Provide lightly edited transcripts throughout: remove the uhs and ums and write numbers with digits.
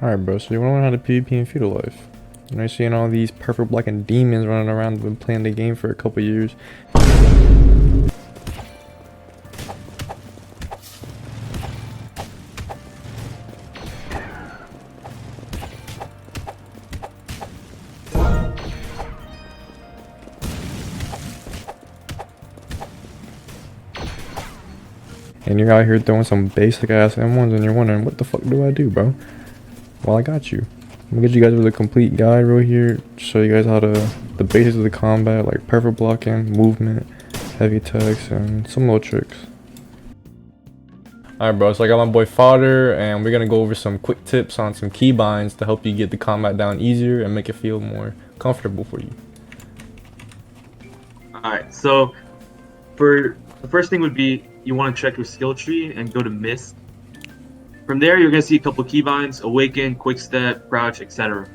Alright, bro, so you want to learn how to PvP in feudal life. You know, you're seeing all these perfect blocking demons running around, been playing the game for a couple years. And you're out here throwing some basic ass M1s and you're wondering, what the fuck do I do, bro? Well, I got you. I'm gonna get you guys with a complete guide right here, show you guys how to, the basics of the combat, like perfect blocking, movement, heavy attacks, and some little tricks. Alright bro, so I got my boy Fodder, and we're gonna go over some quick tips on some keybinds to help you get the combat down easier and make it feel more comfortable for you. Alright, so for the first thing would be you want to check your skill tree and go to Mist. From there, you're going to see a couple keybinds: Awaken, Quick Step, Crouch, etc.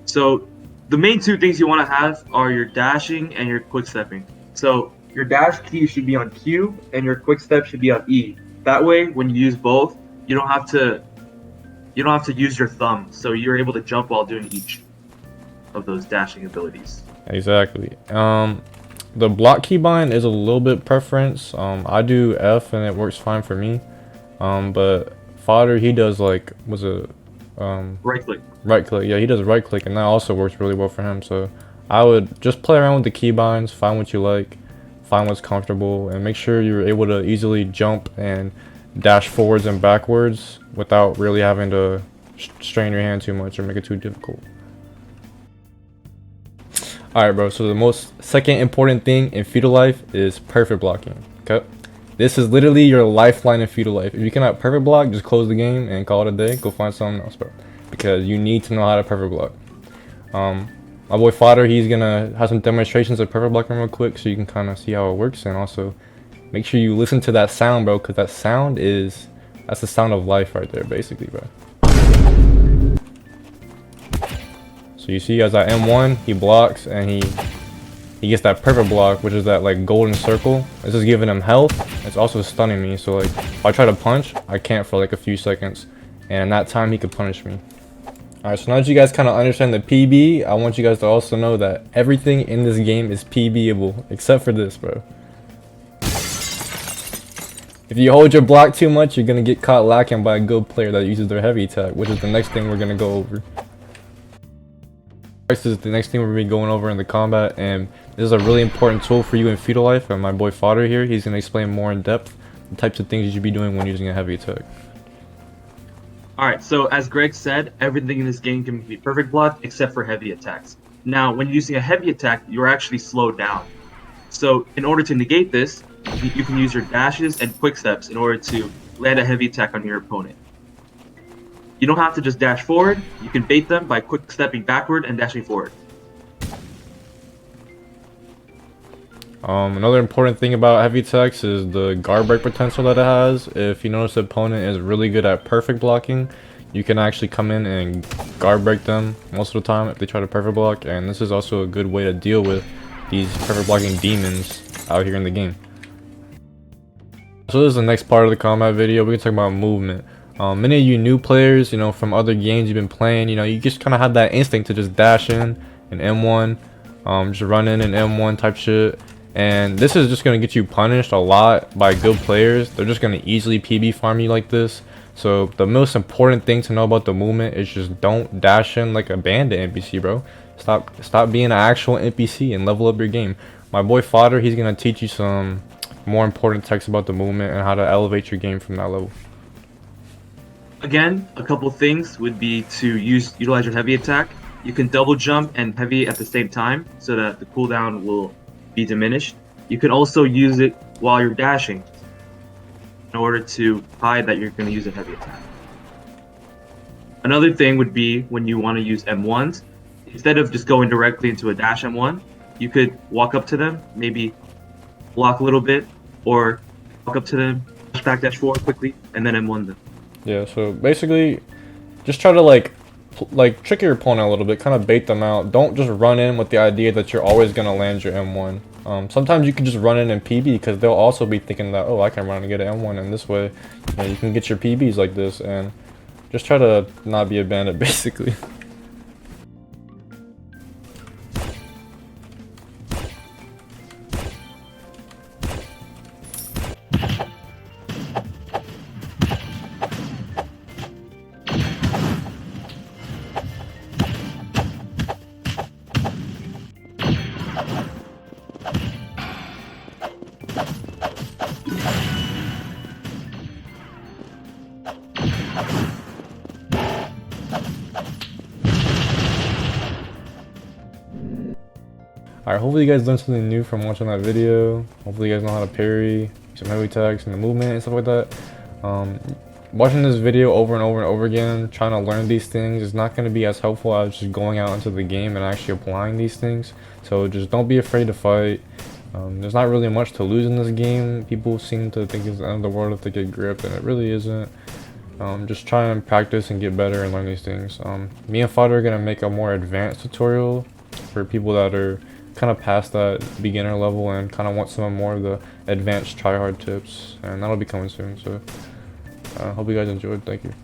So the main two things you want to have are your dashing and your quick stepping. So your dash key should be on Q and your quick step should be on E. That way, when you use both, you don't have to use your thumb. So you're able to jump while doing each of those dashing abilities. Exactly. The block keybind is a little bit preference. I do F and it works fine for me. But Fodder, he does like, was it Right click. Right click, yeah, he does right click, and that also works really well for him. So I would just play around with the keybinds, find what you like, find what's comfortable, and make sure you're able to easily jump and dash forwards and backwards without really having to strain your hand too much or make it too difficult. Alright bro, so the second important thing in feudal life is perfect blocking. Okay, this is literally your lifeline in feudal life. If you cannot perfect block, just close the game and call it a day. Go find something else, bro, because you need to know how to perfect block. My boy Fodder, he's gonna have some demonstrations of perfect blocking real quick so you can kind of see how it works, and also make sure you listen to that sound, bro, because that's the sound of life right there, basically, bro. So you see, as I M1, he blocks and he gets that perfect block, which is that like golden circle. This is giving him health. It's also stunning me. So like, if I try to punch, I can't for like a few seconds, and in that time he could punish me. Alright, so now that you guys kind of understand the PB, I want you guys to also know that everything in this game is PBable, except for this, bro. If you hold your block too much, you're gonna get caught lacking by a good player that uses their heavy attack, which is the next thing we're gonna go over. This is the next thing we're gonna be going over in the combat, and this is a really important tool for you in feudal life. And my boy Fodder here, he's gonna explain more in depth the types of things you should be doing when using a heavy attack. Alright, so as Greg said, everything in this game can be perfect block except for heavy attacks. Now, when using a heavy attack, you're actually slowed down. So in order to negate this, you can use your dashes and quick steps in order to land a heavy attack on your opponent. You don't have to just dash forward, you can bait them by quick stepping backward and dashing forward. Another important thing about heavy attacks is the guard break potential that it has. If you notice the opponent is really good at perfect blocking, you can actually come in and guard break them most of the time if they try to perfect block, and this is also a good way to deal with these perfect blocking demons out here in the game. So this is the next part of the combat video. We're gonna talk about movement. Many of you new players, you know, from other games you've been playing, you know, you just kind of have that instinct to just dash in and M1, just run in and M1 type shit. And this is just going to get you punished a lot by good players. They're just going to easily PB farm you like this. So the most important thing to know about the movement is just don't dash in like a bandit NPC, bro. Stop being an actual NPC and level up your game. My boy Fodder, he's going to teach you some more important techs about the movement and how to elevate your game from that level. Again, a couple things would be to utilize your heavy attack. You can double jump and heavy at the same time so that the cooldown will be diminished. You can also use it while you're dashing in order to hide that you're going to use a heavy attack. Another thing would be when you want to use M1s, instead of just going directly into a dash M1, you could walk up to them, maybe block a little bit, or walk up to them, dash back, dash forward quickly, and then M1 them. Yeah, so basically just try to like trick your opponent a little bit, kind of bait them out. Don't just run in with the idea that you're always going to land your M1. Sometimes you can just run in and PB, because they'll also be thinking that, oh, I can run and get an M1, and this way, you know, you can get your PBs like this. And Just try to not be a bandit, basically. Alright, hopefully you guys learned something new from watching that video. Hopefully you guys know how to parry, some heavy attacks, and the movement and stuff like that. Watching this video over and over and over again, trying to learn these things is not going to be as helpful as just going out into the game and actually applying these things. So just don't be afraid to fight. There's not really much to lose in this game. People seem to think it's the end of the world if they get gripped, and it really isn't. Just try and practice and get better and learn these things. Me and Fodder are going to make a more advanced tutorial for people that are kind of past that beginner level and kind of want some more of the advanced tryhard tips, and that'll be coming soon. So hope you guys enjoyed. Thank you.